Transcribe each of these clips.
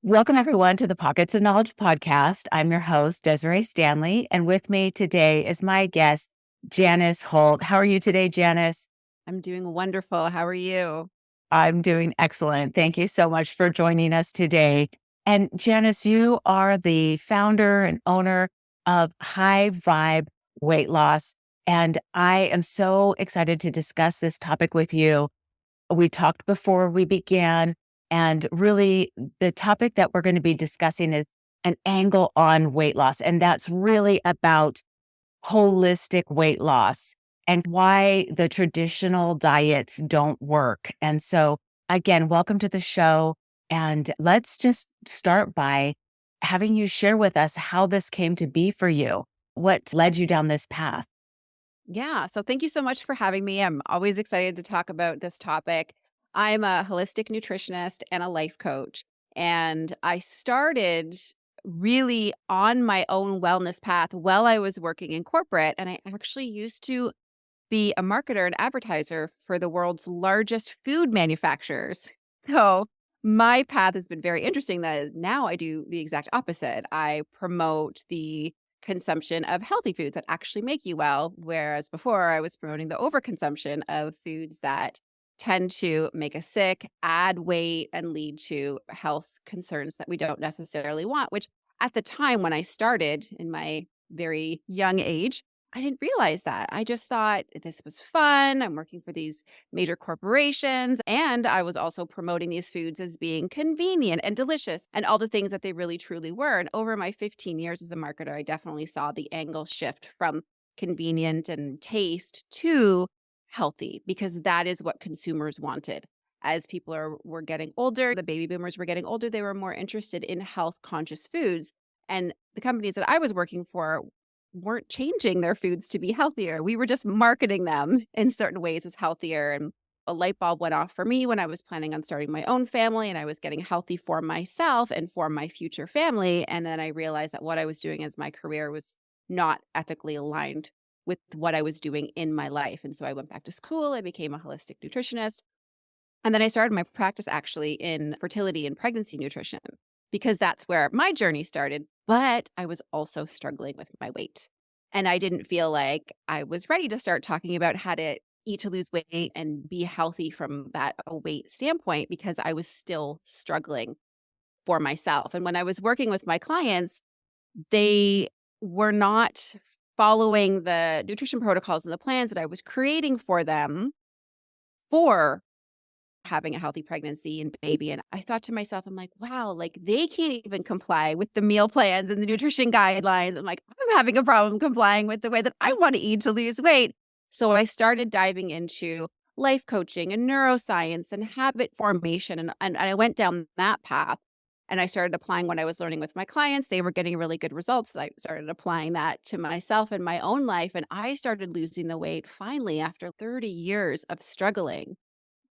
Welcome, everyone, to the Pockets of Knowledge podcast. I'm your host, Desiree Stanley, and with me today is my guest, Janice Hoult. How are you today, Janice? I'm doing wonderful. How are you? I'm doing excellent. Thank you so much for joining us today. And Janice, you are the founder and owner of High Vibe Weight Loss. And I am so excited to discuss this topic with you. We talked before we began, and really the topic that we're going to be discussing is an angle on weight loss. And that's really about holistic weight loss and why the traditional diets don't work. And so, again, welcome to the show. And let's just start by having you share with us how this came to be for you. What led you down this path? Yeah. So thank you so much for having me. I'm always excited to talk about this topic. I'm a holistic nutritionist and a life coach. And I started really on my own wellness path while I was working in corporate. And I actually used to be a marketer and advertiser for the world's largest food manufacturers. So my path has been very interesting that now I do the exact opposite. I promote the consumption of healthy foods that actually make you well, whereas before I was promoting the overconsumption of foods that tend to make us sick, add weight, and lead to health concerns that we don't necessarily want, which at the time when I started in my very young age, I didn't realize that. I just thought this was fun. I'm working for these major corporations. And I was also promoting these foods as being convenient and delicious and all the things that they really truly were. And over my 15 years as a marketer, I definitely saw the angle shift from convenient and taste to healthy because that is what consumers wanted. As people were getting older, the baby boomers were getting older, they were more interested in health conscious foods. And the companies that I was working for weren't changing their foods to be healthier. We were just marketing them in certain ways as healthier. And a light bulb went off for me when I was planning on starting my own family and I was getting healthy for myself and for my future family. And then I realized that what I was doing as my career was not ethically aligned with what I was doing in my life. And so I went back to school. I became a holistic nutritionist. And then I started my practice actually in fertility and pregnancy nutrition because that's where my journey started. But I was also struggling with my weight. And I didn't feel like I was ready to start talking about how to eat to lose weight and be healthy from that weight standpoint because I was still struggling for myself. And when I was working with my clients, they were not following the nutrition protocols and the plans that I was creating for them for having a healthy pregnancy and baby. And I thought to myself, I'm like, wow, like they can't even comply with the meal plans and the nutrition guidelines. I'm like, I'm having a problem complying with the way that I want to eat to lose weight. So I started diving into life coaching and neuroscience and habit formation. And I went down that path and I started applying what I was learning with my clients. They were getting really good results. I started applying that to myself in my own life. And I started losing the weight finally after 30 years of struggling.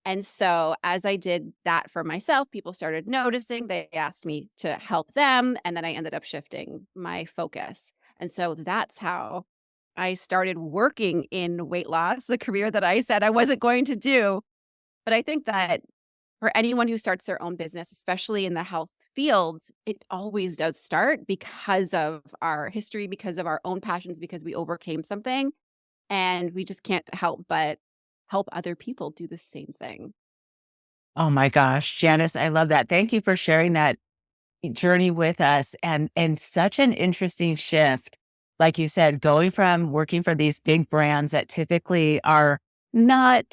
And so as I did that for myself, people started noticing. They asked me to help them. And then I ended up shifting my focus. And so that's how I started working in weight loss, the career that I said I wasn't going to do. But I think that for anyone who starts their own business, especially in the health fields, it always does start because of our history, because of our own passions, because we overcame something. And we just can't help but help other people do the same thing. Oh my gosh, Janice, I love that. Thank you for sharing that journey with us and such an interesting shift. Like you said, going from working for these big brands that typically are not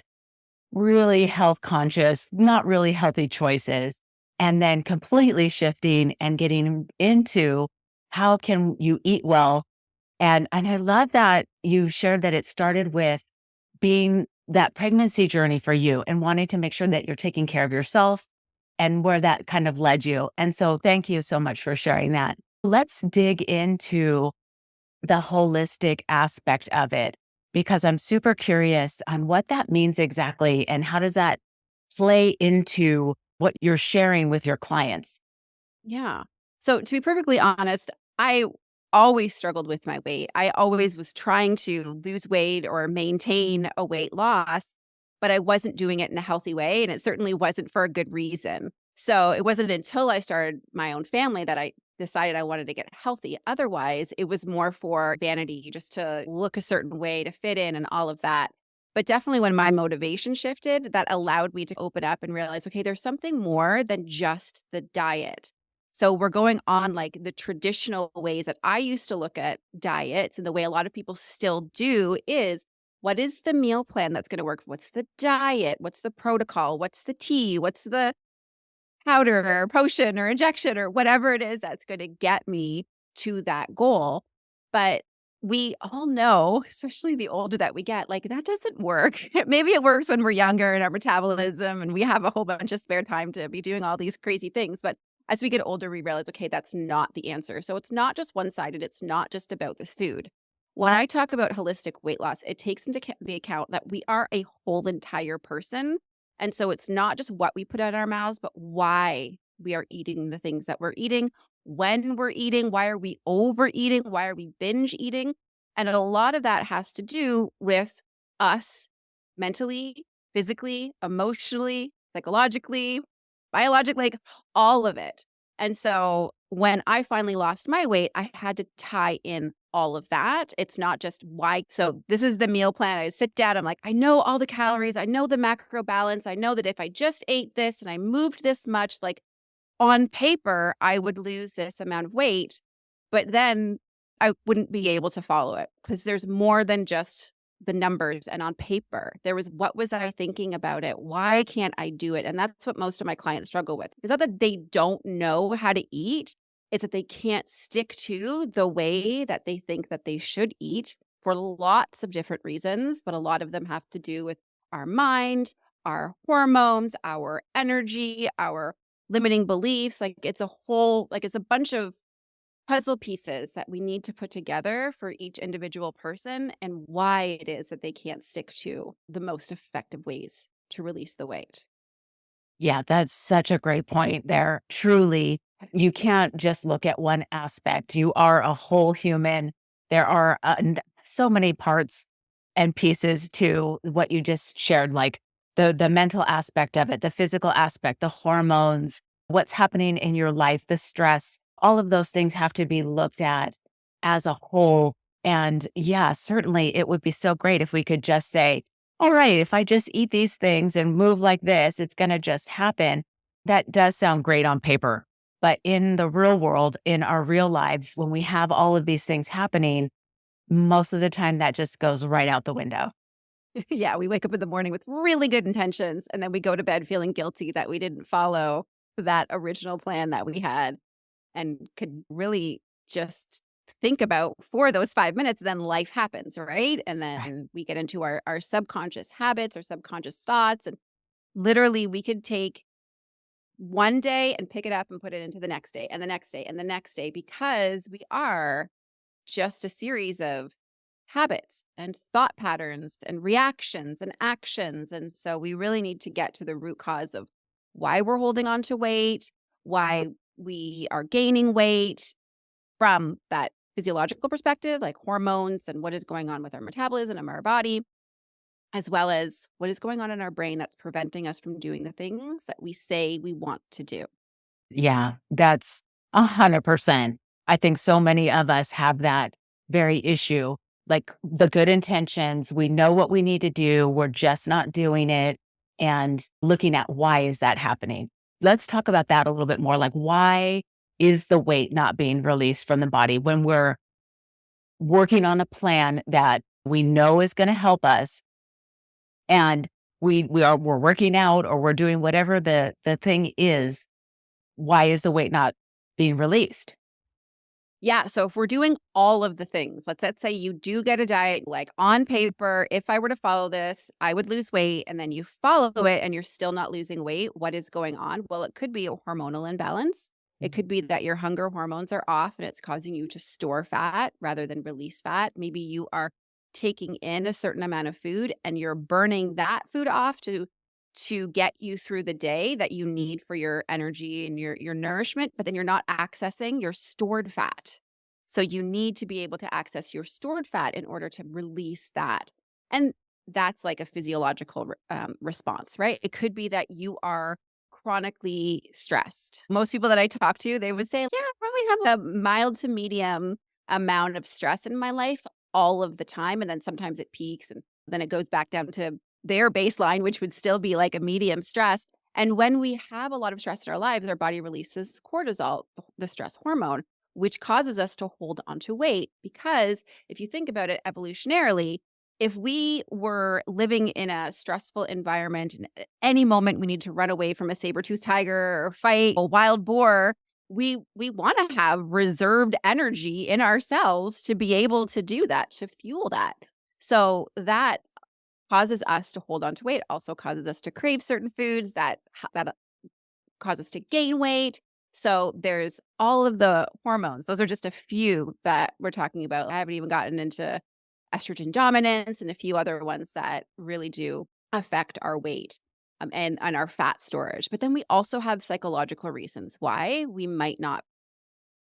really health conscious, not really healthy choices, and then completely shifting and getting into how can you eat well. And I love that you shared that it started with being that pregnancy journey for you and wanting to make sure that you're taking care of yourself and where that kind of led you. And so thank you so much for sharing that. Let's dig into the holistic aspect of it because I'm super curious on what that means exactly and how does that play into what you're sharing with your clients? Yeah. So to be perfectly honest, I always struggled with my weight. I always was trying to lose weight or maintain a weight loss, but I wasn't doing it in a healthy way. And it certainly wasn't for a good reason. So it wasn't until I started my own family that I decided I wanted to get healthy. Otherwise, it was more for vanity, just to look a certain way, to fit in and all of that. But definitely when my motivation shifted, that allowed me to open up and realize, okay, there's something more than just the diet. So we're going on like the traditional ways that I used to look at diets, and the way a lot of people still do is, what is the meal plan that's going to work? What's the diet? What's the protocol? What's the tea? What's the powder or potion or injection or whatever it is that's gonna get me to that goal. But we all know, especially the older that we get, like, that doesn't work. Maybe it works when we're younger and our metabolism and we have a whole bunch of spare time to be doing all these crazy things, but as we get older, we realize, okay, that's not the answer. So it's not just one-sided, it's not just about the food. When I talk about holistic weight loss, it takes into the account that we are a whole entire person, and so it's not just what we put in our mouths, but why we are eating the things that we're eating, when we're eating, why are we overeating, why are we binge eating? And a lot of that has to do with us mentally, physically, emotionally, psychologically, biologically, like all of it. And so when I finally lost my weight, I had to tie in all of that. It's not just why. So this is the meal plan. I sit down. I'm like, I know all the calories. I know the macro balance. I know that if I just ate this and I moved this much, like on paper, I would lose this amount of weight, but then I wouldn't be able to follow it because there's more than just the numbers and on paper. There was, what was I thinking about it? Why can't I do it? And that's what most of my clients struggle with. It's not that they don't know how to eat, it's that they can't stick to the way that they think that they should eat for lots of different reasons, but a lot of them have to do with our mind, our hormones, our energy, our limiting beliefs. Like it's a whole, like it's a bunch of puzzle pieces that we need to put together for each individual person, and why it is that they can't stick to the most effective ways to release the weight. Yeah, that's such a great point there. Truly, you can't just look at one aspect. You are a whole human. There are so many parts and pieces to what you just shared, like the mental aspect of it, the physical aspect, the hormones, what's happening in your life, the stress. All of those things have to be looked at as a whole. And yeah, certainly it would be so great if we could just say, all right, if I just eat these things and move like this, it's going to just happen. That does sound great on paper. But in the real world, in our real lives, when we have all of these things happening, most of the time that just goes right out the window. Yeah, we wake up in the morning with really good intentions, and then we go to bed feeling guilty that we didn't follow that original plan that we had, and could really just think about for those 5 minutes, then life happens, right? And Right. then we get into our subconscious habits, our subconscious thoughts, and literally we could take one day and pick it up and put it into the next day and the next day and the next day, because we are just a series of habits and thought patterns and reactions and actions. And so we really need to get to the root cause of why we're holding on to weight, why we are gaining weight from that physiological perspective, like hormones and what is going on with our metabolism and our body, as well as what is going on in our brain that's preventing us from doing the things that we say we want to do. Yeah, that's 100%. I think so many of us have that very issue. Like the good intentions, we know what we need to do, we're just not doing it, and looking at why is that happening. Let's talk about that a little bit more. Like, why is the weight not being released from the body when we're working on a plan that we know is going to help us, and we're working out or we're doing whatever the thing is? Why is the weight not being released? Yeah, so if we're doing all of the things, let's say you do get a diet, like on paper, if I were to follow this, I would lose weight, and then you follow it and you're still not losing weight, what is going on? Well, it could be a hormonal imbalance. It could be that your hunger hormones are off and it's causing you to store fat rather than release fat. Maybe you are taking in a certain amount of food and you're burning that food off to get you through the day that you need for your energy and your nourishment, but then you're not accessing your stored fat. So you need to be able to access your stored fat in order to release that. And that's like a physiological response, right? It could be that you are chronically stressed. Most people that I talk to, they would say, yeah, I probably have a mild to medium amount of stress in my life all of the time. And then sometimes it peaks and then it goes back down to their baseline, which would still be like a medium stress. And when we have a lot of stress in our lives, our body releases cortisol, the stress hormone, which causes us to hold onto weight. Because if you think about it evolutionarily, if we were living in a stressful environment and at any moment we need to run away from a saber-toothed tiger or fight a wild boar, we want to have reserved energy in ourselves to be able to do that, to fuel that. So that causes us to hold on to weight, also causes us to crave certain foods that cause us to gain weight. So there's all of the hormones. Those are just a few that we're talking about. I haven't even gotten into estrogen dominance and a few other ones that really do affect our weight and our fat storage. But then we also have psychological reasons why we might not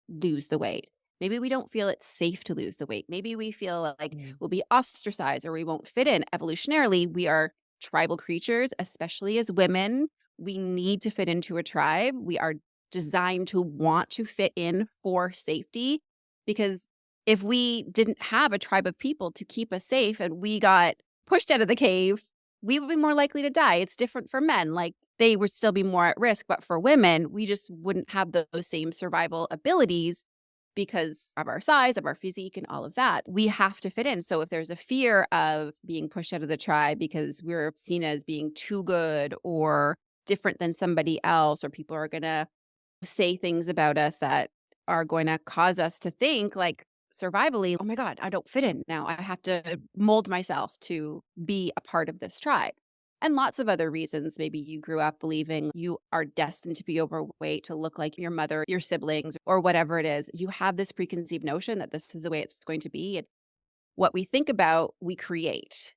lose the weight. Maybe we don't feel it's safe to lose the weight. Maybe we feel like Mm. we'll be ostracized or we won't fit in. Evolutionarily, we are tribal creatures, especially as women. We need to fit into a tribe. We are designed to want to fit in for safety because if we didn't have a tribe of people to keep us safe and we got pushed out of the cave, we would be more likely to die. It's different for men. Like they would still be more at risk. But for women, we just wouldn't have those same survival abilities because of our size, of our physique, and all of that. We have to fit in. So if there's a fear of being pushed out of the tribe because we're seen as being too good or different than somebody else, or people are going to say things about us that are going to cause us to think like survivally, oh my God, I don't fit in now. I have to mold myself to be a part of this tribe. And lots of other reasons. Maybe you grew up believing you are destined to be overweight, to look like your mother, your siblings, or whatever it is. You have this preconceived notion that this is the way it's going to be. And what we think about, we create.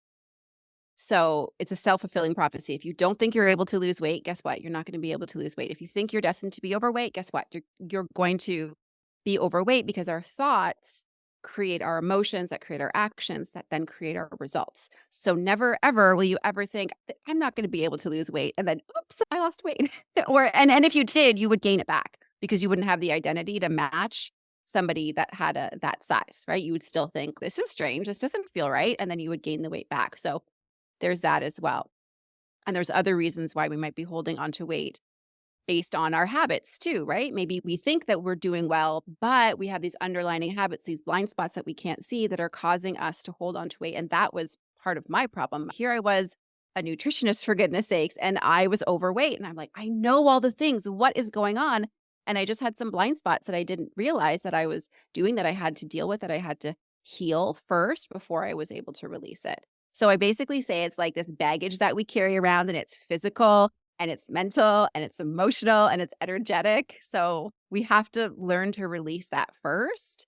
So it's a self-fulfilling prophecy. If you don't think you're able to lose weight, guess what? You're not going to be able to lose weight. If you think you're destined to be overweight, guess what? You're going to be overweight because our thoughts create our emotions that create our actions that then create our results. So never ever will you ever think I'm not going to be able to lose weight and then oops, I lost weight. Or and if you did, you would gain it back because you wouldn't have the identity to match somebody that had that size, right? You would still think this is strange, this doesn't feel right, and then you would gain the weight back. So there's that as well. And there's other reasons why we might be holding on to weight based on our habits too, right? Maybe we think that we're doing well, but we have these underlying habits, these blind spots that we can't see that are causing us to hold on to weight. And that was part of my problem. Here I was a nutritionist for goodness sakes, and I was overweight. And I'm like, I know all the things. What is going on? And I just had some blind spots that I didn't realize that I was doing that I had to deal with, that I had to heal first before I was able to release it. So I basically say it's like this baggage that we carry around and it's physical and it's mental and it's emotional and it's energetic. So we have to learn to release that first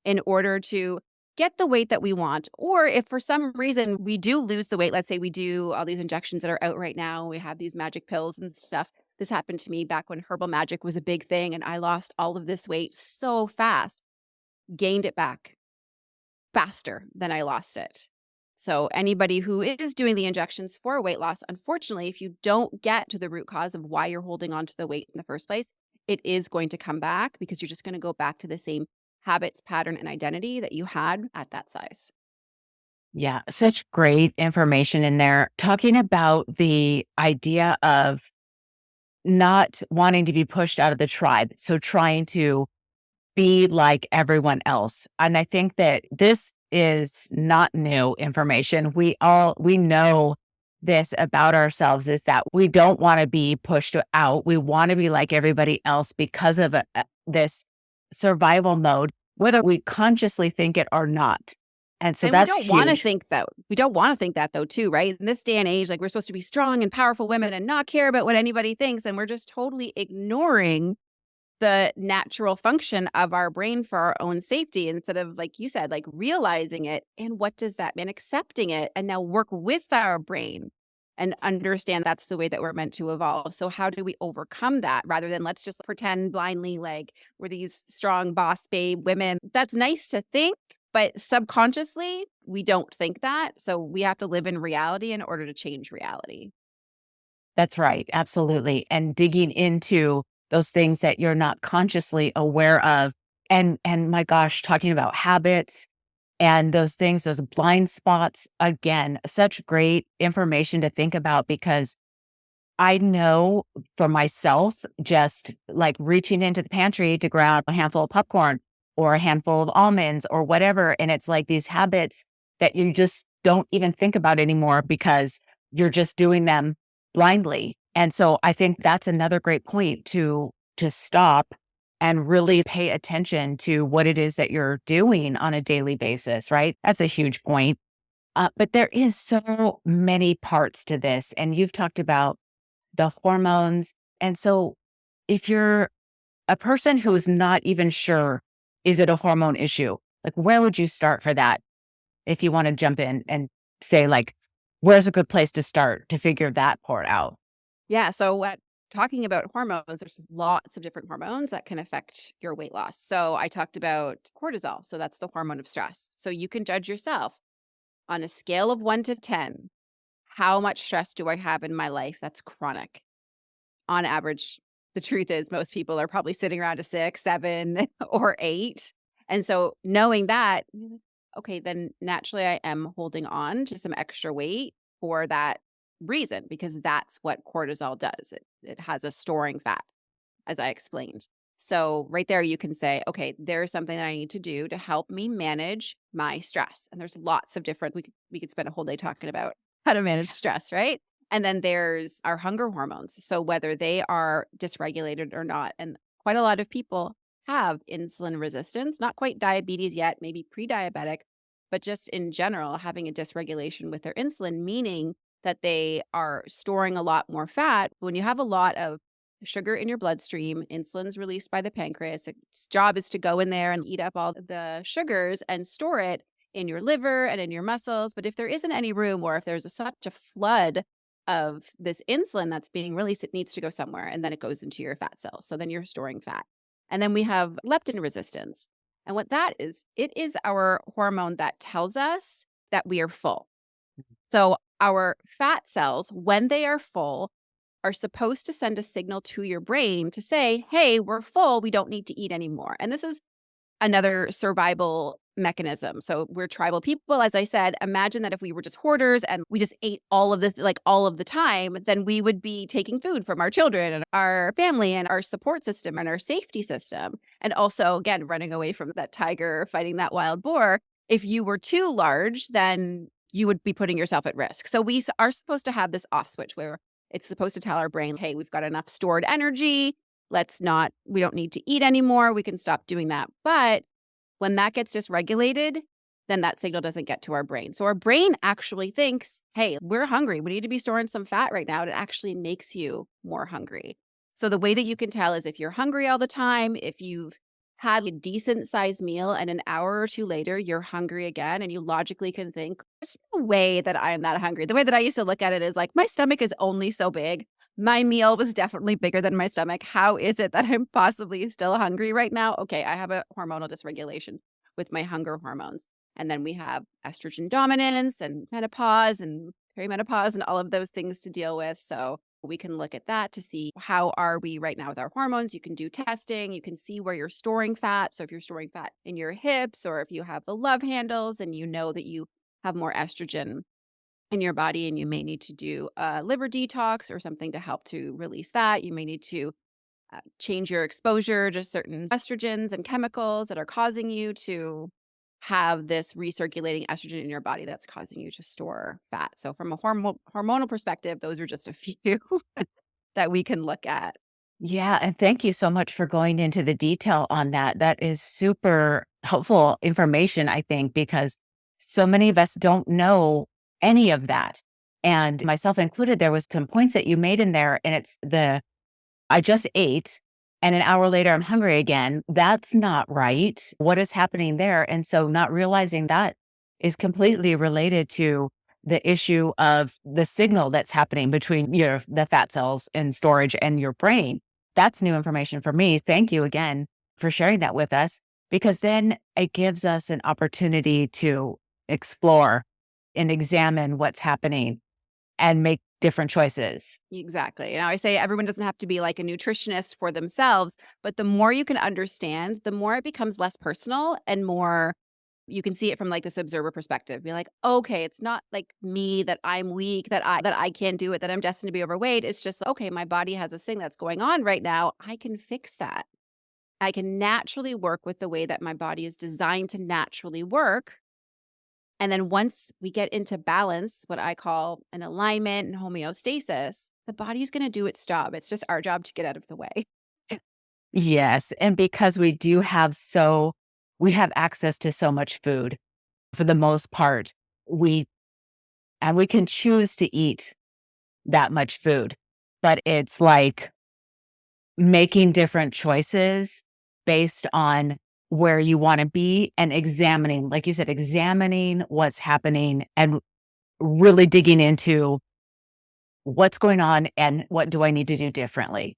in order to get the weight that we want. Or if for some reason we do lose the weight, let's say we do all these injections that are out right now, we have these magic pills and stuff. This happened to me back when herbal magic was a big thing and I lost all of this weight so fast, gained it back faster than I lost it. So anybody who is doing the injections for weight loss, unfortunately, if you don't get to the root cause of why you're holding on to the weight in the first place, it is going to come back because you're just going to go back to the same habits, pattern, and identity that you had at that size. Yeah, such great information in there. Talking about the idea of not wanting to be pushed out of the tribe. So trying to be like everyone else. And I think that this is not new information. We know this about ourselves is that we don't want to be pushed out. We want to be like everybody else because of this survival mode, whether we consciously think it or not. And so And we that's don't want to huge. think that. We don't want to think that though, too, right? In this day and age, like we're supposed to be strong and powerful women and not care about what anybody thinks. And we're just totally ignoring the natural function of our brain for our own safety instead of, like you said, like realizing it. And what does that mean? Accepting it and now work with our brain and understand that's the way that we're meant to evolve. So how do we overcome that rather than let's just pretend blindly like we're these strong boss babe women? That's nice to think, but subconsciously we don't think that. So we have to live in reality in order to change reality. That's right. Absolutely. And digging into those things that you're not consciously aware of. And my gosh, talking about habits and those things, those blind spots, again, such great information to think about because I know for myself, just like reaching into the pantry to grab a handful of popcorn or a handful of almonds or whatever. And it's like these habits that you just don't even think about anymore because you're just doing them blindly. And so I think that's another great point to stop and really pay attention to what it is that you're doing on a daily basis, right? That's a huge point. But there is so many parts to this. And you've talked about the hormones. And so if you're a person who is not even sure, is it a hormone issue? Like, where would you start for that? If you want to jump in and say, like, where's a good place to start to figure that part out? Yeah. So, what talking about hormones, there's lots of different hormones that can affect your weight loss. So, I talked about cortisol. So, that's the hormone of stress. So, you can judge yourself on a scale of 1 to 10. How much stress do I have in my life that's chronic? On average, the truth is most people are probably sitting around a 6, 7, or 8. And so knowing that, you're like, okay, then naturally I am holding on to some extra weight for that reason, because that's what cortisol does. It has a storing fat, as I explained. So right there, you can say, okay, there's something that I need to do to help me manage my stress. And there's lots of different, we could spend a whole day talking about how to manage stress, right? And then there's our hunger hormones. So whether they are dysregulated or not. And quite a lot of people have insulin resistance, not quite diabetes yet, maybe pre-diabetic, but just in general, having a dysregulation with their insulin, meaning that they are storing a lot more fat. When you have a lot of sugar in your bloodstream, insulin's released by the pancreas. Its job is to go in there and eat up all the sugars and store it in your liver and in your muscles. But if there isn't any room, or if there's such a flood of this insulin that's being released, it needs to go somewhere, and then it goes into your fat cells. So then you're storing fat. And then we have leptin resistance. And what that is, it is our hormone that tells us that we are full. So our fat cells, when they are full, are supposed to send a signal to your brain to say, hey, we're full. We don't need to eat anymore. And this is another survival mechanism. So we're tribal people. As I said, imagine that if we were just hoarders and we just ate all of this, like all of the time, then we would be taking food from our children and our family and our support system and our safety system. And also, again, running away from that tiger, fighting that wild boar. If you were too large, then you would be putting yourself at risk. So we are supposed to have this off switch where it's supposed to tell our brain, hey, we've got enough stored energy. We don't need to eat anymore. We can stop doing that. But when that gets dysregulated, then that signal doesn't get to our brain. So our brain actually thinks, hey, we're hungry. We need to be storing some fat right now. And it actually makes you more hungry. So the way that you can tell is if you're hungry all the time, if you've had a decent sized meal and an hour or two later, you're hungry again, and you logically can think, there's no way that I'm that hungry. The way that I used to look at it is like, my stomach is only so big. My meal was definitely bigger than my stomach. How is it that I'm possibly still hungry right now? Okay, I have a hormonal dysregulation with my hunger hormones. And then we have estrogen dominance and menopause and perimenopause and all of those things to deal with. So we can look at that to see how are we right now with our hormones. You can do testing. You can see where you're storing fat. So if you're storing fat in your hips, or if you have the love handles and you know that you have more estrogen in your body and you may need to do a liver detox or something to help to release that. You may need to change your exposure to certain estrogens and chemicals that are causing you to have this recirculating estrogen in your body that's causing you to store fat. So from a hormonal perspective, those are just a few that we can look at. Yeah, and thank you so much for going into the detail on that. That is super helpful information, I think, because so many of us don't know any of that. And myself included, there was some points that you made in there, and it's the I just ate and an hour later I'm hungry again. That's not right. What is happening there? And so not realizing that is completely related to the issue of the signal that's happening between the fat cells and storage and your brain. That's new information for me. Thank you again for sharing that with us, because then it gives us an opportunity to explore and examine what's happening and make different choices. Exactly. And I always say everyone doesn't have to be like a nutritionist for themselves, but the more you can understand, the more it becomes less personal and more you can see it from like this observer perspective. Be like, okay, it's not like me that I'm weak, that I can't do it, that I'm destined to be overweight. It's just okay, my body has this thing that's going on right now. I can fix that. I can naturally work with the way that my body is designed to naturally work. And then once we get into balance, what I call an alignment and homeostasis, the body's going to do its job. It's just our job to get out of the way. Yes, and because we have access to so much food for the most part, we we can choose to eat that much food, but it's like making different choices based on where you wanna be and examining, like you said, examining what's happening and really digging into what's going on and what do I need to do differently.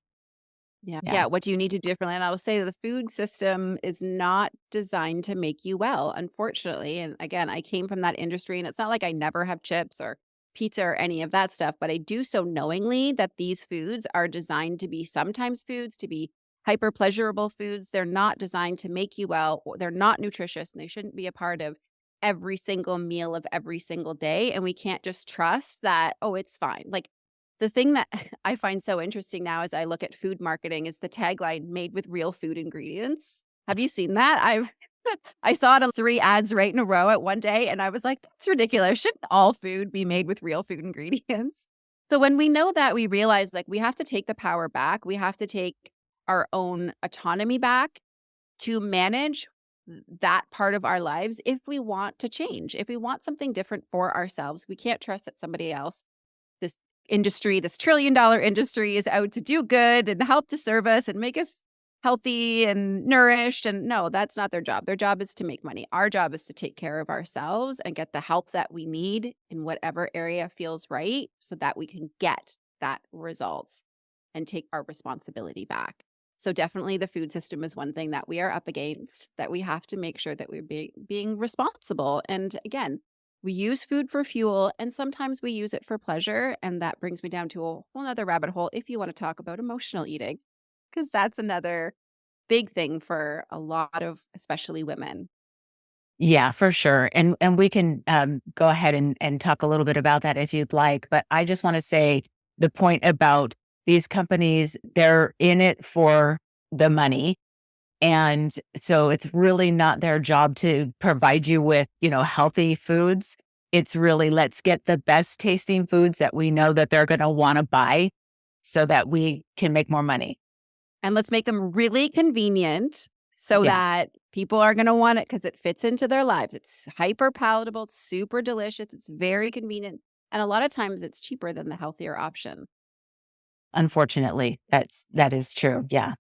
Yeah. Yeah. Yeah. What do you need to do differently? And I will say the food system is not designed to make you well, unfortunately. And again, I came from that industry and it's not like I never have chips or pizza or any of that stuff, but I do so knowingly that these foods are designed to be sometimes foods, to be hyper pleasurable foods. They're not designed to make you well. They're not nutritious and they shouldn't be a part of every single meal of every single day. And we can't just trust that, oh, it's fine. Like the thing that I find so interesting now as I look at food marketing is the tagline "Made with real food ingredients." Have you seen that? I saw it on 3 ads right in a row at one day, and I was like, "That's ridiculous. Shouldn't all food be made with real food ingredients?" So when we know that, we realize, like, we have to take the power back. We have to take our own autonomy back to manage that part of our lives if we want to change. If we want something different for ourselves, we can't trust that somebody else this industry, this $1 trillion industry is out to do good and help to serve us and make us healthy and nourished. And no, that's not their job. Their job is to make money. Our job is to take care of ourselves and get the help that we need in whatever area feels right so that we can get that results and take our responsibility back. So definitely the food system is one thing that we are up against that we have to make sure that we're being responsible. And again, we use food for fuel and sometimes we use it for pleasure. And that brings me down to a whole nother rabbit hole if you want to talk about emotional eating, because that's another big thing for a lot of, especially women. Yeah, for sure. And we can go ahead and talk a little bit about that if you'd like. But I just want to say the point about these companies, they're in it for the money. And so it's really not their job to provide you with, healthy foods. It's really let's get the best tasting foods that we know that they're going to want to buy so that we can make more money. And let's make them really convenient so Yeah, that people are going to want it because it fits into their lives. It's hyper palatable, it's super delicious, it's very convenient. And a lot of times it's cheaper than the healthier option. unfortunately, that is true. Yeah.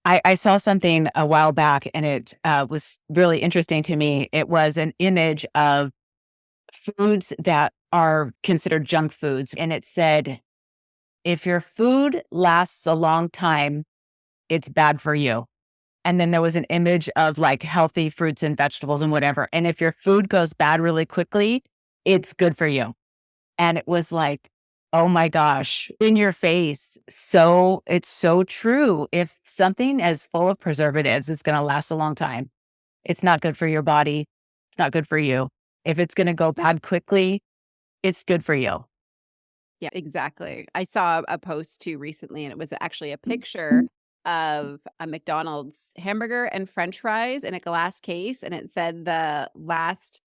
I saw something a while back and it was really interesting to me. It was an image of foods that are considered junk foods. And it said, if your food lasts a long time, it's bad for you. And then there was an image of like healthy fruits and vegetables and whatever. And if your food goes bad really quickly, it's good for you. And it was like, oh my gosh, in your face. So it's so true. If something is full of preservatives is going to last a long time, it's not good for your body. It's not good for you. If it's going to go bad quickly, it's good for you. Yeah, exactly. I saw a post too recently, and it was actually a picture of a McDonald's hamburger and French fries in a glass case, and it said the last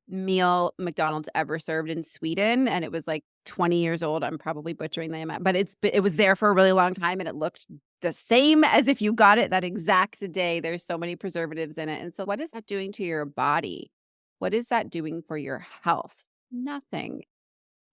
meal McDonald's ever served in Sweden, and it was like 20 years old. I'm probably butchering the amount, but it was there for a really long time, and it looked the same as if you got it that exact day. There's so many preservatives in it, and so what is that doing to your body? What is that doing for your health? Nothing.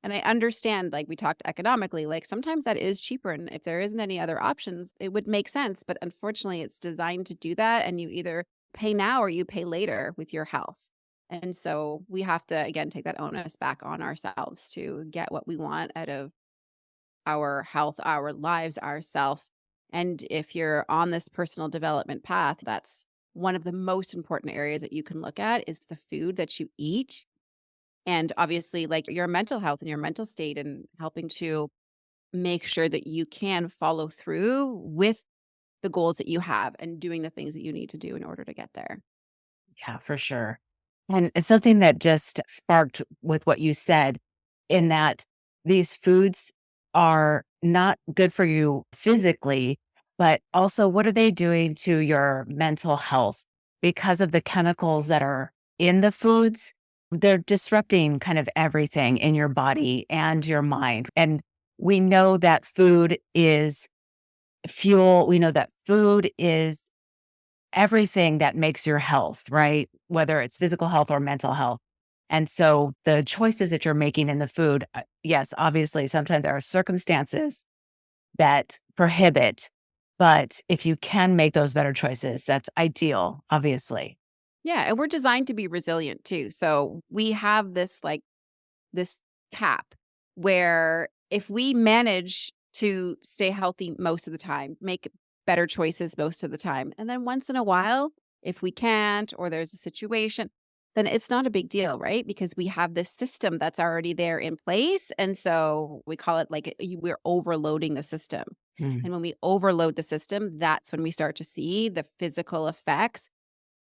And I understand, like we talked economically, like sometimes that is cheaper. And if there isn't any other options, it would make sense. But unfortunately, it's designed to do that. And you either pay now or you pay later with your health. And so we have to, again, take that onus back on ourselves to get what we want out of our health, our lives, ourself. And if you're on this personal development path, that's one of the most important areas that you can look at is the food that you eat and obviously like your mental health and your mental state, and helping to make sure that you can follow through with the goals that you have and doing the things that you need to do in order to get there. Yeah, for sure. And it's something that just sparked with what you said, in that these foods are not good for you physically, but also what are they doing to your mental health because of the chemicals that are in the foods? They're disrupting kind of everything in your body and your mind. And we know that food is fuel. We know that food is everything that makes your health, right? Whether it's physical health or mental health. And so the choices that you're making in the food, yes, obviously, sometimes there are circumstances that prohibit, but if you can make those better choices, that's ideal, obviously. Yeah, and we're designed to be resilient too. So we have this like this cap where if we manage to stay healthy most of the time, make better choices most of the time, and then once in a while, if we can't or there's a situation, then it's not a big deal, right? Because we have this system that's already there in place. And so we call it like we're overloading the system. Mm. And when we overload the system, that's when we start to see the physical effects.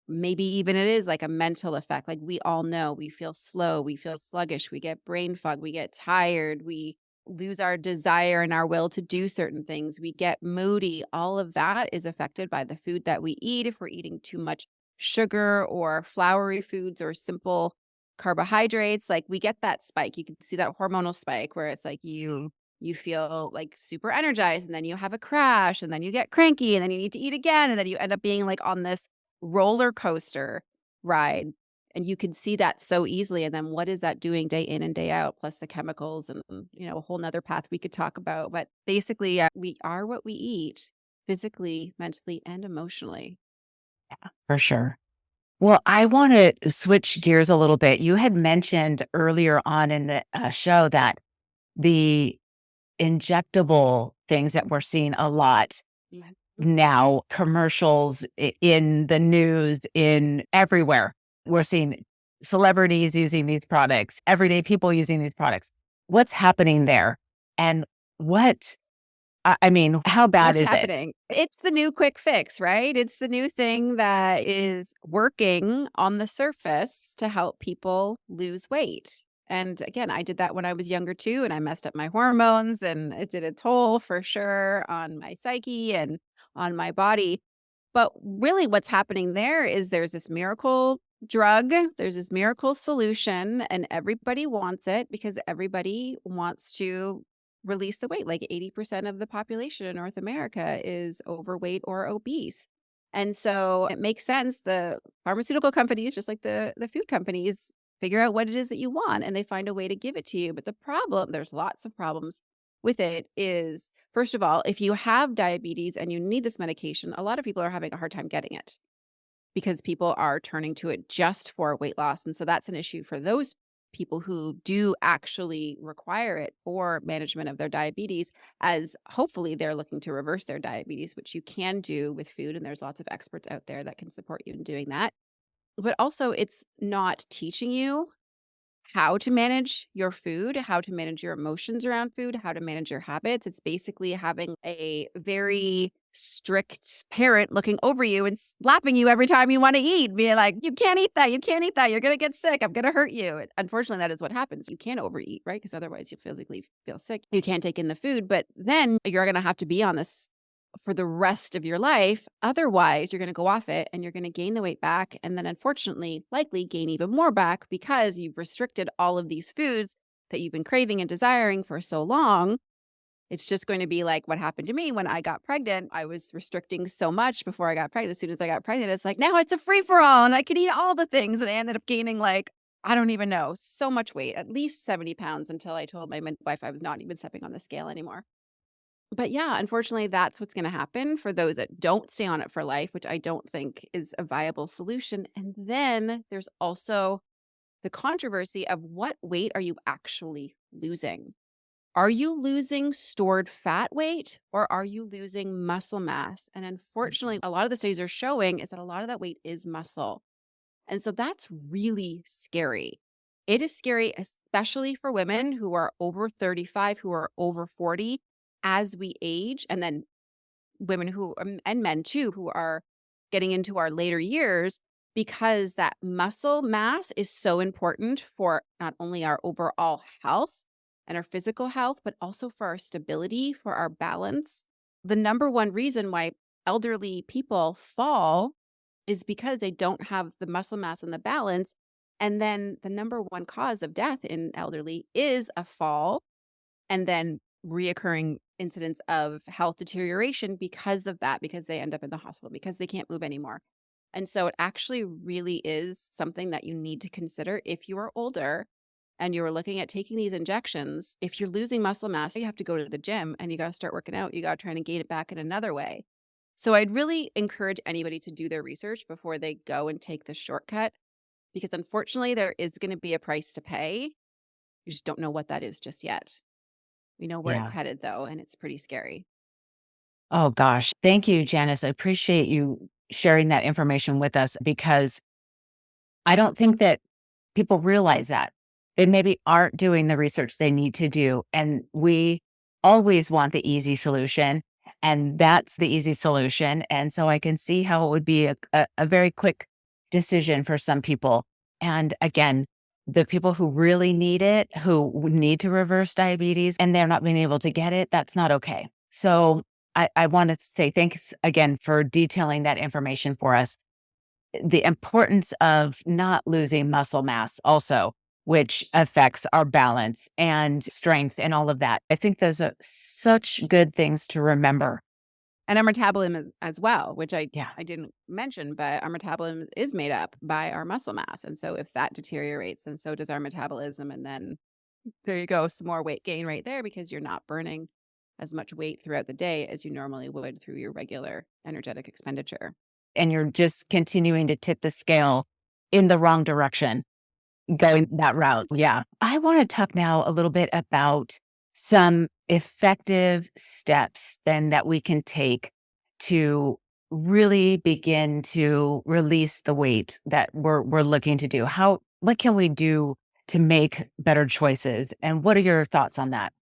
Maybe even it is like a mental effect. Like we all know we feel slow, we feel sluggish, we get brain fog, we get tired, we lose our desire and our will to do certain things, we get moody. All of that is affected by the food that we eat. If we're eating too much sugar or floury foods or simple carbohydrates, like we get that spike. You can see that hormonal spike where it's like you feel like super energized, and then you have a crash, and then you get cranky, and then you need to eat again, and then you end up being like on this roller coaster ride, and you can see that so easily, and then what is that doing day in and day out, plus the chemicals and, a whole nother path we could talk about, but basically, we are what we eat physically, mentally, and emotionally. For sure. Well, I want to switch gears a little bit. You had mentioned earlier on in the show that the injectable things that we're seeing a lot Mhm. now, commercials in the news, in everywhere. We're seeing celebrities using these products, everyday people using these products. What's happening there? And what, I mean, how bad What's is it? happening? It's the new quick fix, right? It's the new thing that is working on the surface to help people lose weight. And again, I did that when I was younger too, and I messed up my hormones, and it did a toll for sure on my psyche and on my body. But really, what's happening there is there's this miracle drug, there's this miracle solution, and everybody wants it because everybody wants to release the weight. Like 80% of the population in North America is overweight or obese. And so it makes sense. The pharmaceutical companies, just like the food companies, figure out what it is that you want and they find a way to give it to you. But the problem, there's lots of problems with it, is first of all, if you have diabetes and you need this medication, a lot of people are having a hard time getting it because people are turning to it just for weight loss. And so that's an issue for those people who do actually require it for management of their diabetes, as hopefully they're looking to reverse their diabetes, which you can do with food. And there's lots of experts out there that can support you in doing that. But also, it's not teaching you how to manage your food, how to manage your emotions around food, how to manage your habits. It's basically having a very strict parent looking over you and slapping you every time you want to eat, being like, you can't eat that. You can't eat that. You're going to get sick. I'm going to hurt you. Unfortunately, that is what happens. You can't overeat, right? Because otherwise you physically feel sick. You can't take in the food, but then you're going to have to be on this for the rest of your life. Otherwise, you're going to go off it and you're going to gain the weight back. And then, unfortunately, likely gain even more back because you've restricted all of these foods that you've been craving and desiring for so long. It's just going to be like what happened to me when I got pregnant. I was restricting so much before I got pregnant. As soon as I got pregnant, it's like now it's a free for all and I can eat all the things. And I ended up gaining like, I don't even know, so much weight, at least 70 pounds until I told my midwife I was not even stepping on the scale anymore. But yeah, unfortunately, that's what's gonna happen for those that don't stay on it for life, which I don't think is a viable solution. And then there's also the controversy of what weight are you actually losing? Are you losing stored fat weight or are you losing muscle mass? And unfortunately, a lot of the studies are showing is that a lot of that weight is muscle. And so that's really scary. It is scary, especially for women who are over 35, who are over 40 as we age, and then women who and men too, who are getting into our later years, because that muscle mass is so important for not only our overall health and our physical health, but also for our stability, for our balance. The number one reason why elderly people fall is because they don't have the muscle mass and the balance. And then the number one cause of death in elderly is a fall, and then reoccurring incidents of health deterioration because of that, because they end up in the hospital, because they can't move anymore. And so it actually really is something that you need to consider if you are older and you are looking at taking these injections. If you're losing muscle mass, you have to go to the gym and you got to start working out. You got to try and gain it back in another way. So I'd really encourage anybody to do their research before they go and take the shortcut, because unfortunately there is going to be a price to pay. You just don't know what that is just yet. We know where it's Yeah. headed though, and it's pretty scary. Oh gosh. Thank you, Janice. I appreciate you sharing that information with us because I don't think that people realize that. They maybe aren't doing the research they need to do. And we always want the easy solution. And that's the easy solution. And so I can see how it would be a very quick decision for some people. And again, the people who really need it, who need to reverse diabetes and they're not being able to get it, that's not okay. So I want to say thanks again for detailing that information for us, the importance of not losing muscle mass also, which affects our balance and strength and all of that. I think those are such good things to remember. And our metabolism as well, which Yeah. I didn't mention, but our metabolism is made up by our muscle mass. And so if that deteriorates, then so does our metabolism. And then there you go, some more weight gain right there, because you're not burning as much weight throughout the day as you normally would through your regular energetic expenditure. And you're just continuing to tip the scale in the wrong direction, going that route. Yeah. I want to talk now a little bit about some effective steps then that we can take to really begin to release the weight that we're looking to do. What can we do to make better choices? And what are your thoughts on that?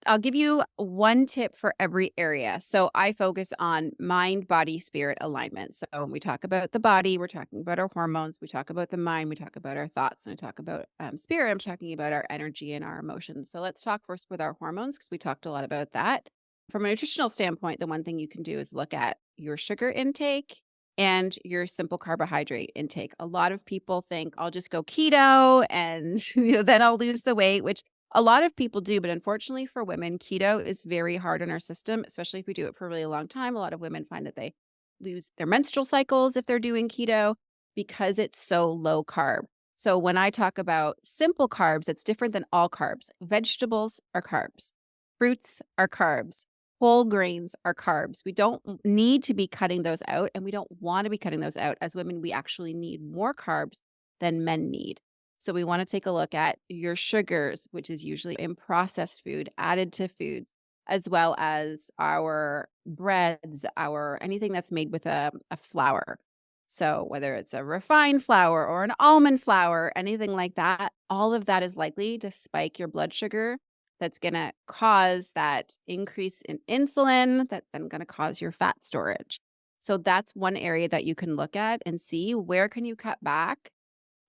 I'll give you one tip for every area. So I focus on mind, body, spirit alignment. So when we talk about the body, we're talking about our hormones. We talk about the mind, we talk about our thoughts. And I talk about spirit, I'm talking about our energy and our emotions. So let's talk first with our hormones, because we talked a lot about that. From a nutritional standpoint, the one thing you can do is look at your sugar intake and your simple carbohydrate intake. A lot of people think I'll just go keto and then I'll lose the weight, which a lot of people do, but unfortunately for women, keto is very hard on our system, especially if we do it for a really long time. A lot of women find that they lose their menstrual cycles if they're doing keto because it's so low carb. So when I talk about simple carbs, it's different than all carbs. Vegetables are carbs, fruits are carbs, whole grains are carbs. We don't need to be cutting those out, and we don't want to be cutting those out. As women, we actually need more carbs than men need. So we want to take a look at your sugars, which is usually in processed food, added to foods, as well as our breads, our anything that's made with a flour. So whether it's a refined flour or an almond flour, anything like that, all of that is likely to spike your blood sugar. That's going to cause that increase in insulin, that's then going to cause your fat storage. So that's one area that you can look at and see where can you cut back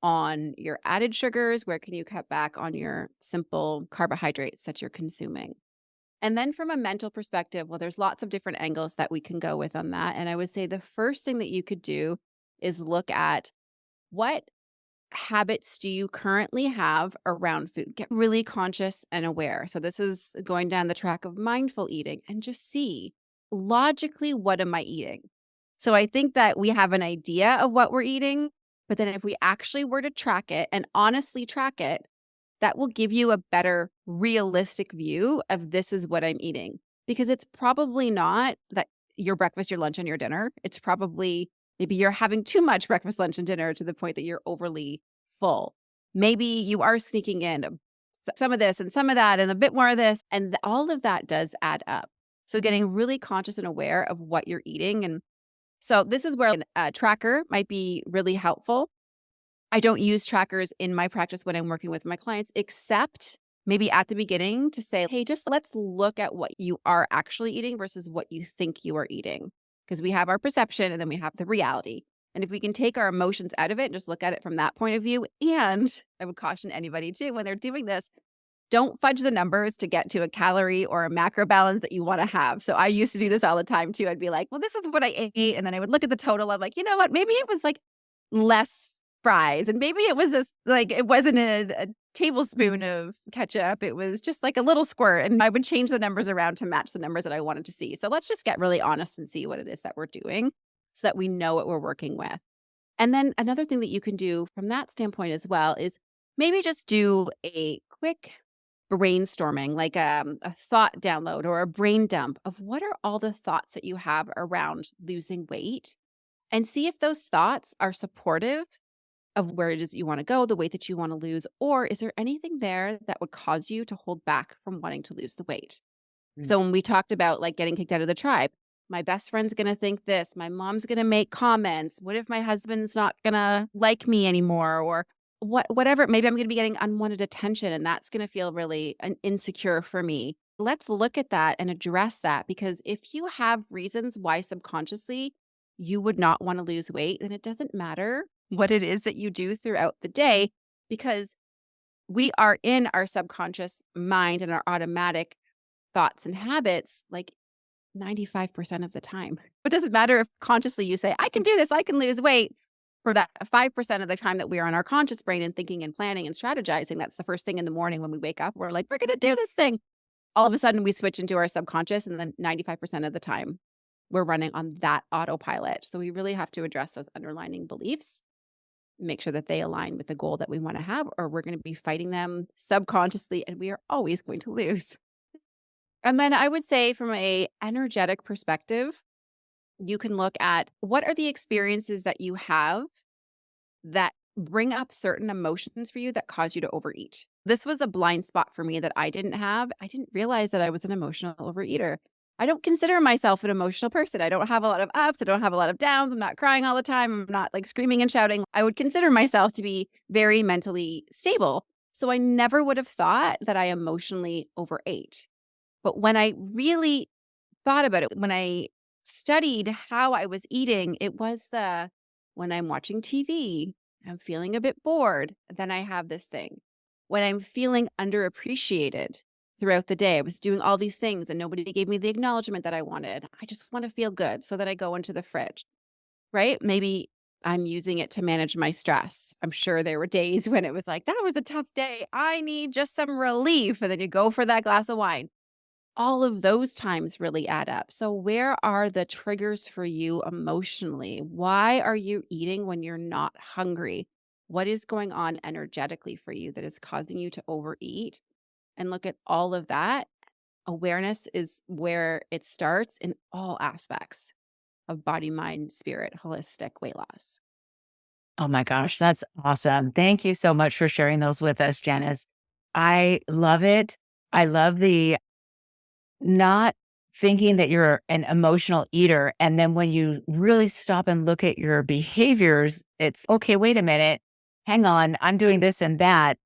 on your added sugars, where can you cut back on your simple carbohydrates that you're consuming. And then from a mental perspective, well, there's lots of different angles that we can go with on that. And I would say the first thing that you could do is look at what habits do you currently have around food? Get really conscious and aware. So this is going down the track of mindful eating, and just see logically, what am I eating? So I think that we have an idea of what we're eating, but then if we actually were to track it and honestly track it, that will give you a better realistic view of this is what I'm eating. Because it's probably not that your breakfast, your lunch, and your dinner. It's probably maybe you're having too much breakfast, lunch, and dinner to the point that you're overly full. Maybe you are sneaking in some of this and some of that and a bit more of this, and all of that does add up. So getting really conscious and aware of what you're eating. And so this is where a tracker might be really helpful. I don't use trackers in my practice when I'm working with my clients, except maybe at the beginning to say, hey, just let's look at what you are actually eating versus what you think you are eating. Because we have our perception and then we have the reality. And if we can take our emotions out of it and just look at it from that point of view, and I would caution anybody too, when they're doing this, don't fudge the numbers to get to a calorie or a macro balance that you want to have. So I used to do this all the time too. I'd be like, well, this is what I ate. And then I would look at the total. I'm like, you know what? Maybe it was like less fries. And maybe it was this, like, it wasn't a tablespoon of ketchup. It was just like a little squirt. And I would change the numbers around to match the numbers that I wanted to see. So let's just get really honest and see what it is that we're doing so that we know what we're working with. And then another thing that you can do from that standpoint as well is maybe just do a quick brainstorming, like a thought download or a brain dump of what are all the thoughts that you have around losing weight, and see if those thoughts are supportive of where it is that you want to go, the weight that you want to lose, or is there anything there that would cause you to hold back from wanting to lose the weight? Mm. So when we talked about like getting kicked out of the tribe, my best friend's going to think this, my mom's going to make comments. What if my husband's not going to like me anymore, or whatever, maybe I'm going to be getting unwanted attention and that's going to feel really insecure for me. Let's look at that and address that, because if you have reasons why subconsciously you would not want to lose weight, then it doesn't matter what it is that you do throughout the day, because we are in our subconscious mind and our automatic thoughts and habits like 95% of the time. It doesn't matter if consciously you say, I can do this, I can lose weight. For that 5% of the time that we are on our conscious brain and thinking and planning and strategizing, that's the first thing in the morning when we wake up. We're like, we're going to do this thing. All of a sudden, we switch into our subconscious, and then 95% of the time, we're running on that autopilot. So we really have to address those underlying beliefs, make sure that they align with the goal that we want to have, or we're going to be fighting them subconsciously, and we are always going to lose. And then I would say from a energetic perspective, you can look at what are the experiences that you have that bring up certain emotions for you that cause you to overeat. This was a blind spot for me that I didn't have. I didn't realize that I was an emotional overeater. I don't consider myself an emotional person. I don't have a lot of ups. I don't have a lot of downs. I'm not crying all the time. I'm not like screaming and shouting. I would consider myself to be very mentally stable. So I never would have thought that I emotionally overate. But when I really thought about it, when I studied how I was eating, it was when I'm watching TV, I'm feeling a bit bored, then I have this thing. When I'm feeling underappreciated throughout the day, I was doing all these things and nobody gave me the acknowledgement that I wanted. I just want to feel good. So that I go into the fridge, right? Maybe I'm using it to manage my stress. I'm sure there were days when it was like, that was a tough day. I need just some relief. And then you go for that glass of wine. All of those times really add up. So where are the triggers for you emotionally? Why are you eating when you're not hungry? What is going on energetically for you that is causing you to overeat? And look at all of that. Awareness is where it starts in all aspects of body, mind, spirit, holistic weight loss. Oh my gosh, that's awesome. Thank you so much for sharing those with us, Janice. I love it. I love the not thinking that you're an emotional eater. And then when you really stop and look at your behaviors, it's okay, wait a minute, hang on, I'm doing this and that,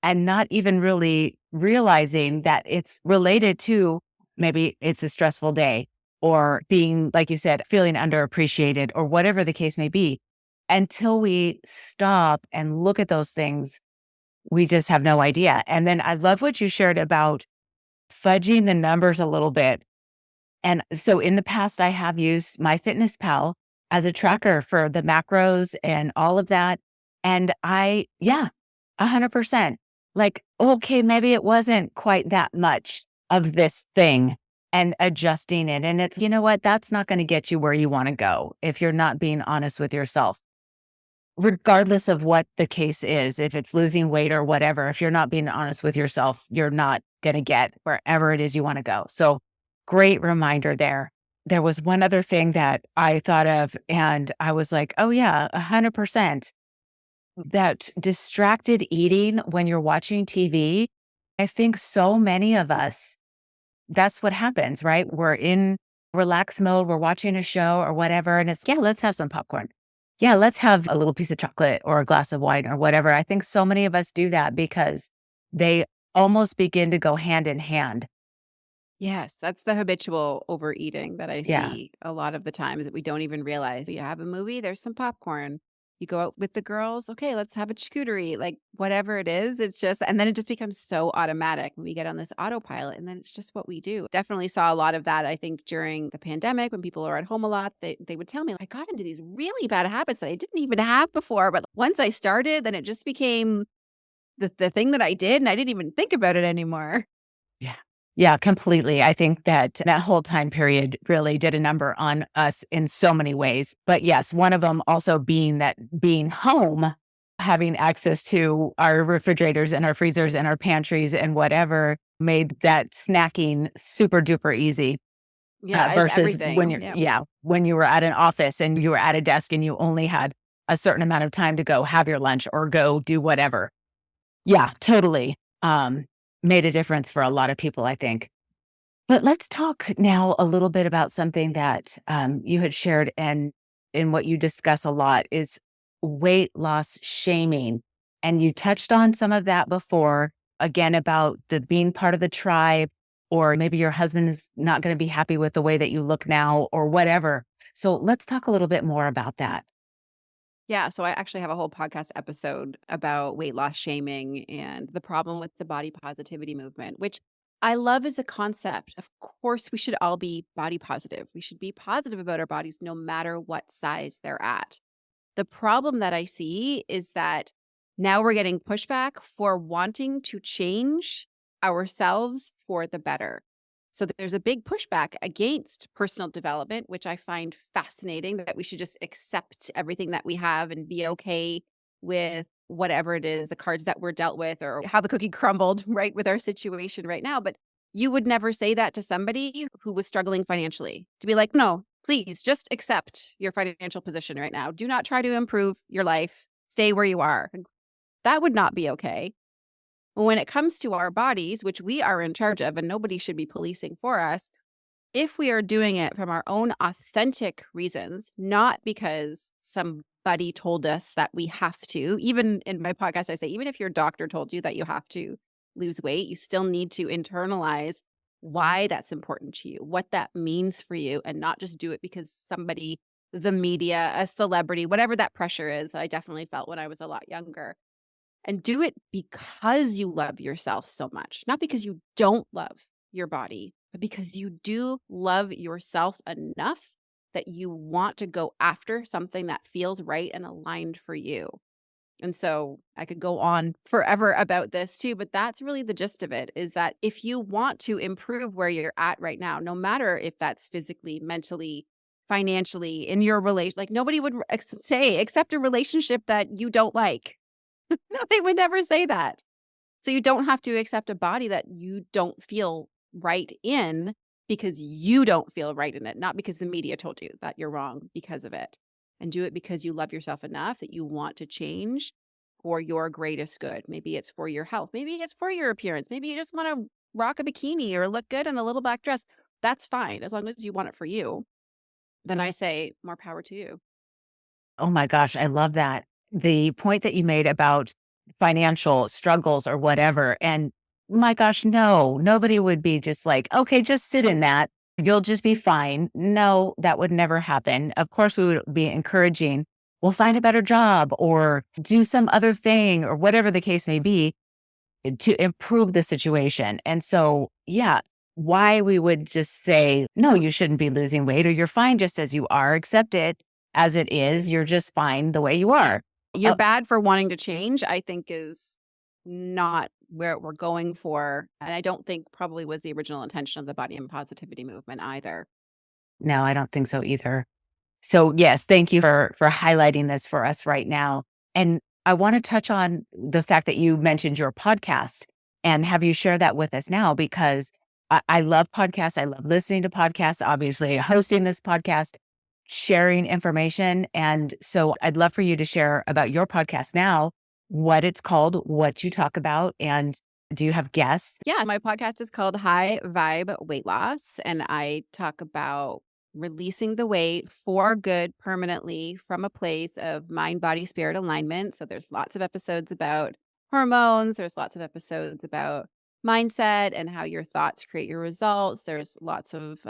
and not even really realizing that it's related to maybe it's a stressful day or being, like you said, feeling underappreciated or whatever the case may be. Until we stop and look at those things, we just have no idea. And then I love what you shared about fudging the numbers a little bit. And so in the past, I have used MyFitnessPal as a tracker for the macros and all of that. And yeah, 100%. Like, okay, maybe it wasn't quite that much of this thing and adjusting it. And it's, you know what? That's not going to get you where you want to go if you're not being honest with yourself, regardless of what the case is, if it's losing weight or whatever. If you're not being honest with yourself, you're not going to get wherever it is you want to go. So great reminder there. There was one other thing that I thought of, and I was like, oh, yeah, 100%. That distracted eating when you're watching TV. I think so many of us, that's what happens, right? We're in relax mode, we're watching a show or whatever, and it's, yeah, let's have some popcorn. Yeah, let's have a little piece of chocolate or a glass of wine or whatever. I think so many of us do that because they almost begin to go hand in hand. Yes, that's the habitual overeating that I Yeah. see a lot of the times that we don't even realize. You have a movie, there's some popcorn. You go out with the girls, okay, let's have a charcuterie, like whatever it is. It's just, and then it just becomes so automatic when we get on this autopilot, and then it's just what we do. Definitely saw a lot of that, I think, during the pandemic when people are at home a lot. They would tell me, I got into these really bad habits that I didn't even have before. But once I started, then it just became the thing that I did, and I didn't even think about it anymore. Yeah. Yeah, completely. I think that that whole time period really did a number on us in so many ways. But yes, one of them also being that being home, having access to our refrigerators and our freezers and our pantries and whatever made that snacking super duper easy. Yeah, it's Versus when everything. you're, Yeah. yeah, when you were at an office and you were at a desk and you only had a certain amount of time to go have your lunch or go do whatever. Yeah, totally. Made a difference for a lot of people, I think. But let's talk now a little bit about something that you had shared, and in what you discuss a lot is weight loss shaming. And you touched on some of that before, again, about the being part of the tribe, or maybe your husband's not going to be happy with the way that you look now, or whatever. So let's talk a little bit more about that. Yeah, so I actually have a whole podcast episode about weight loss shaming and the problem with the body positivity movement, which I love as a concept. Of course, we should all be body positive. We should be positive about our bodies no matter what size they're at. The problem that I see is that now we're getting pushback for wanting to change ourselves for the better. So there's a big pushback against personal development, which I find fascinating, that we should just accept everything that we have and be okay with whatever it is, the cards that we're dealt with, or how the cookie crumbled, right, with our situation right now. But you would never say that to somebody who was struggling financially, to be like, no, please just accept your financial position right now. Do not try to improve your life. Stay where you are. That would not be okay. When it comes to our bodies, which we are in charge of and nobody should be policing for us, if we are doing it from our own authentic reasons, not because somebody told us that we have to, even in my podcast, I say, even if your doctor told you that you have to lose weight, you still need to internalize why that's important to you, what that means for you, and not just do it because somebody, the media, a celebrity, whatever that pressure is. I definitely felt when I was a lot younger. And do it because you love yourself so much, not because you don't love your body, but because you do love yourself enough that you want to go after something that feels right and aligned for you. And so I could go on forever about this too, but that's really the gist of it, is that if you want to improve where you're at right now, no matter if that's physically, mentally, financially, in your relation, like nobody would say, accept a relationship that you don't like. No, they would never say that. So you don't have to accept a body that you don't feel right in because you don't feel right in it, not because the media told you that you're wrong because of it. And do it because you love yourself enough that you want to change for your greatest good. Maybe it's for your health. Maybe it's for your appearance. Maybe you just want to rock a bikini or look good in a little black dress. That's fine as long as you want it for you. Then I say more power to you. Oh my gosh, I love that. The point that you made about financial struggles or whatever. And my gosh, no, nobody would be just like, okay, just sit in that. You'll just be fine. No, that would never happen. Of course, we would be encouraging, well, find a better job or do some other thing or whatever the case may be to improve the situation. And so, yeah, why we would just say, no, you shouldn't be losing weight or you're fine just as you are, accept it as it is. You're just fine the way you are. You're bad for wanting to change, I think is not where we're going for, and I don't think probably was the original intention of the body and positivity movement either. No, I don't think so either. So yes, thank you for highlighting this for us right now. And I want to touch on the fact that you mentioned your podcast and have you share that with us now because I love podcasts. I love listening to podcasts, obviously hosting this podcast, sharing information. And so I'd love for you to share about your podcast now, what it's called, what you talk about, and do you have guests? Yeah, my podcast is called High Vibe Weight Loss, and I talk about releasing the weight for good permanently from a place of mind, body, spirit alignment. So there's lots of episodes about hormones, there's lots of episodes about mindset and how your thoughts create your results. There's lots of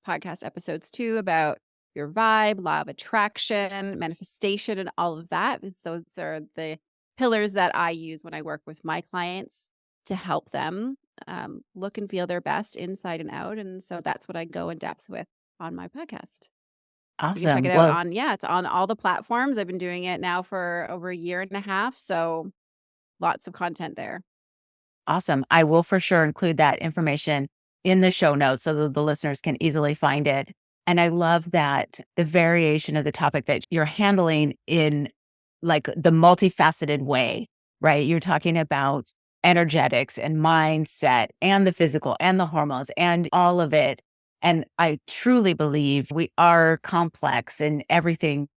podcast episodes too about your vibe, law of attraction, manifestation, and all of that. Because those are the pillars that I use when I work with my clients to help them look and feel their best inside and out. And so that's what I go in depth with on my podcast. You can check Awesome. it out Well, on, yeah, it's on all the platforms. I've been doing it now for over a year and a half. So lots of content there. awesome. I will for sure include that information in the show notes so that the listeners can easily find it. And I love that the variation of the topic that you're handling in like the multifaceted way, right? You're talking about energetics and mindset and the physical and the hormones and all of it. And I truly believe we are complex and everything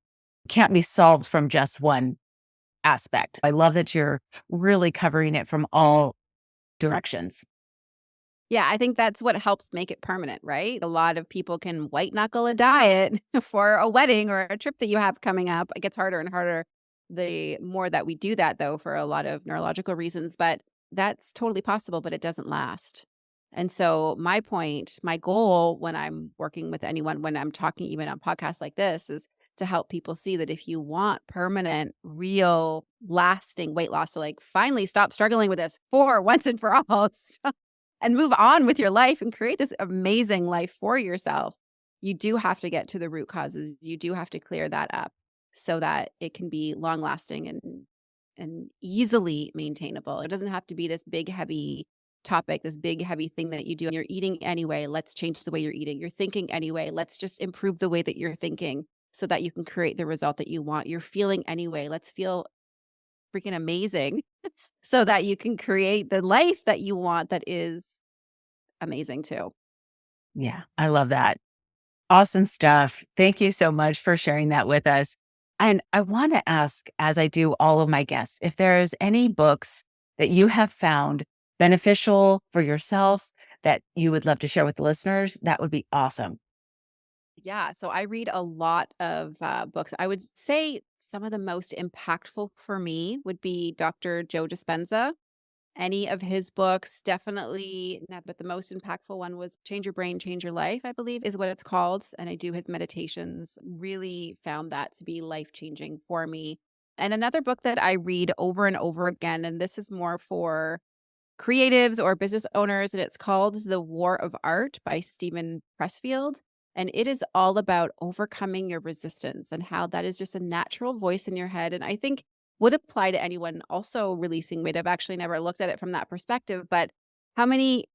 can't be solved from just one aspect. I love that you're really covering it from all directions. Yeah, I think that's what helps make it permanent, right? A lot of people can white knuckle a diet for a wedding or a trip that you have coming up. It gets harder and harder the more that we do that, though, for a lot of neurological reasons. But that's totally possible, but it doesn't last. And so, my point, my goal when I'm working with anyone, when I'm talking even on podcasts like this, is to help people see that if you want permanent, real, lasting weight loss to like finally stop struggling with this for once and for all, and move on with your life and create this amazing life for yourself, you do have to get to the root causes. You do have to clear that up so that it can be long lasting and easily maintainable. It doesn't have to be this big heavy topic, this big heavy thing that you do. And you're eating anyway, let's change the way you're eating. You're thinking anyway, let's just improve the way that you're thinking so that you can create the result that you want. You're feeling anyway, let's feel freaking amazing so that you can create the life that you want that is amazing too. Yeah, I love that. Awesome stuff. Thank you so much for sharing that with us. And I want to ask, as I do all of my guests, if there's any books that you have found beneficial for yourself that you would love to share with the listeners, that would be awesome. Yeah, so I read a lot of books. I would say some of the most impactful for me would be Dr. Joe Dispenza. Any of his books, definitely, but the most impactful one was Change Your Brain, Change Your Life, I believe is what it's called. And I do his meditations, really found that to be life changing for me. And another book that I read over and over again, and this is more for creatives or business owners, and it's called The War of Art by Stephen Pressfield. And it is all about overcoming your resistance and how that is just a natural voice in your head. And I think would apply to anyone also releasing weight. I've actually never looked at it from that perspective, but how many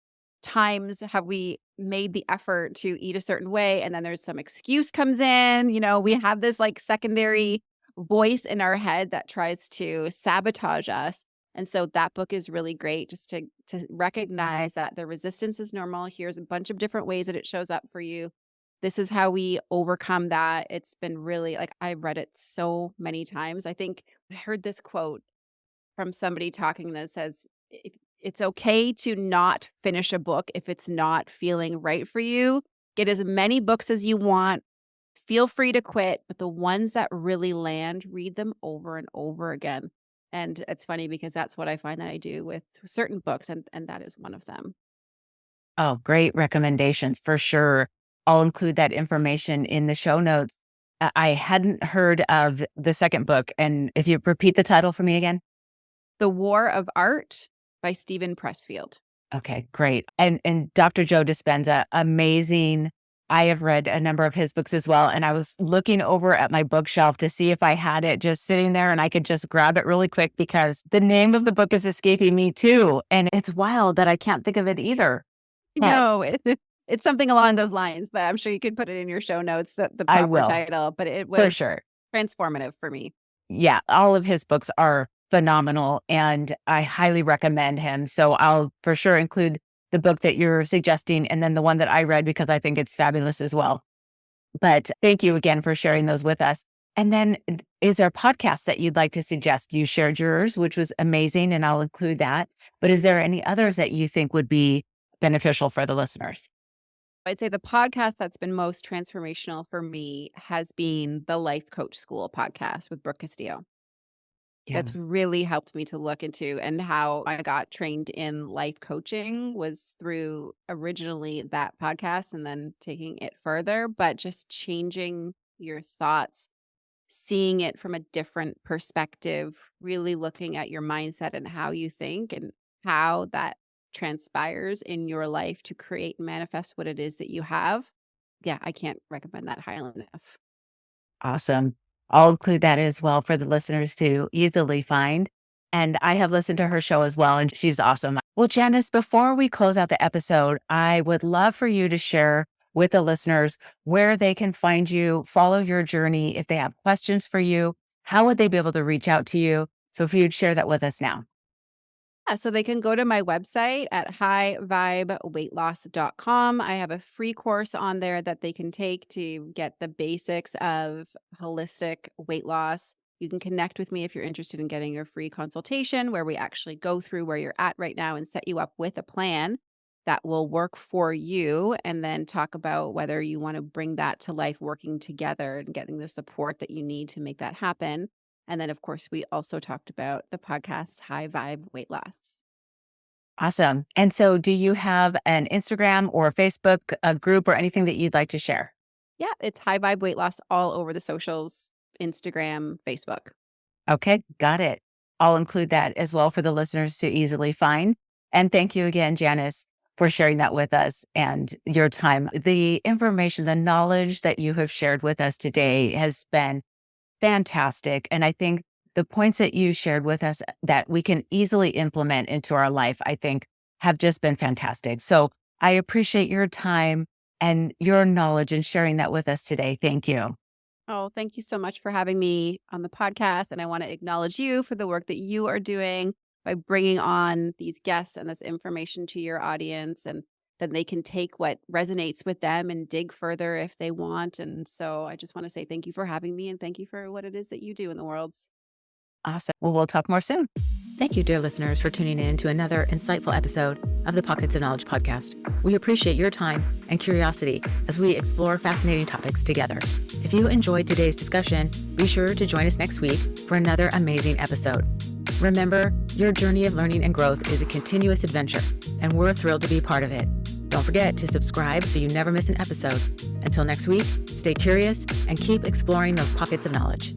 times have we made the effort to eat a certain way and then there's some excuse comes in? We have this like secondary voice in our head that tries to sabotage us. And so that book is really great just to recognize that the resistance is normal. Here's a bunch of different ways that it shows up for you. This is how we overcome that. It's been really like I've read it so many times. I think I heard this quote from somebody talking that says, if it's okay to not finish a book if it's not feeling right for you. Get as many books as you want. Feel free to quit, but the ones that really land, read them over and over again. And it's funny because that's what I find that I do with certain books, and that is one of them. Oh, great recommendations for sure. I'll include that information in the show notes. I hadn't heard of the second book. And if you repeat the title for me again. The War of Art by Stephen Pressfield. Okay, great. And Dr. Joe Dispenza, amazing. I have read a number of his books as well. And I was looking over at my bookshelf to see if I had it just sitting there and I could just grab it really quick because the name of the book is escaping me too. And it's wild that I can't think of it either. But No, it's something along those lines, but I'm sure you could put it in your show notes, the I proper will title, but it for was sure. transformative for me. Yeah, all of his books are phenomenal and I highly recommend him. So I'll for sure include the book that you're suggesting and then the one that I read because I think it's fabulous as well. But thank you again for sharing those with us. And then is there a podcast that you'd like to suggest? You shared yours, which was amazing, and I'll include that. But is there any others that you think would be beneficial for the listeners? I'd say the podcast that's been most transformational for me has been the Life Coach School podcast with Brooke Castillo. Yeah. That's really helped me to look into, and how I got trained in life coaching was through originally that podcast and then taking it further, but just changing your thoughts, seeing it from a different perspective, really looking at your mindset and how you think and how that transpires in your life to create and manifest what it is that you have. Yeah, I can't recommend that highly enough. Awesome. I'll include that as well for the listeners to easily find. And I have listened to her show as well, and she's awesome. Well, Janice, before we close out the episode, I would love for you to share with the listeners where they can find you, follow your journey. If they have questions for you, how would they be able to reach out to you? So if you'd share that with us now. Yeah, so they can go to my website at highvibeweightloss.com. I have a free course on there that they can take to get the basics of holistic weight loss. You can connect with me if you're interested in getting your free consultation, where we actually go through where you're at right now and set you up with a plan that will work for you, and then talk about whether you want to bring that to life, working together and getting the support that you need to make that happen. And then, of course, we also talked about the podcast High Vibe Weight Loss. Awesome. And so do you have an Instagram or Facebook group or anything that you'd like to share? Yeah, it's High Vibe Weight Loss all over the socials, Instagram, Facebook. Okay, got it. I'll include that as well for the listeners to easily find. And thank you again, Janice, for sharing that with us and your time. The information, the knowledge that you have shared with us today has been fantastic. And I think the points that you shared with us that we can easily implement into our life, I think have just been fantastic. So I appreciate your time and your knowledge and sharing that with us today. Thank you. Oh, thank you so much for having me on the podcast. And I want to acknowledge you for the work that you are doing by bringing on these guests and this information to your audience. And then they can take what resonates with them and dig further if they want. And so I just want to say thank you for having me, and thank you for what it is that you do in the world. Awesome. Well, we'll talk more soon. Thank you, dear listeners, for tuning in to another insightful episode of the Pockets of Knowledge podcast. We appreciate your time and curiosity as we explore fascinating topics together. If you enjoyed today's discussion, be sure to join us next week for another amazing episode. Remember, your journey of learning and growth is a continuous adventure, and we're thrilled to be part of it. Don't forget to subscribe so you never miss an episode. Until next week, stay curious and keep exploring those pockets of knowledge.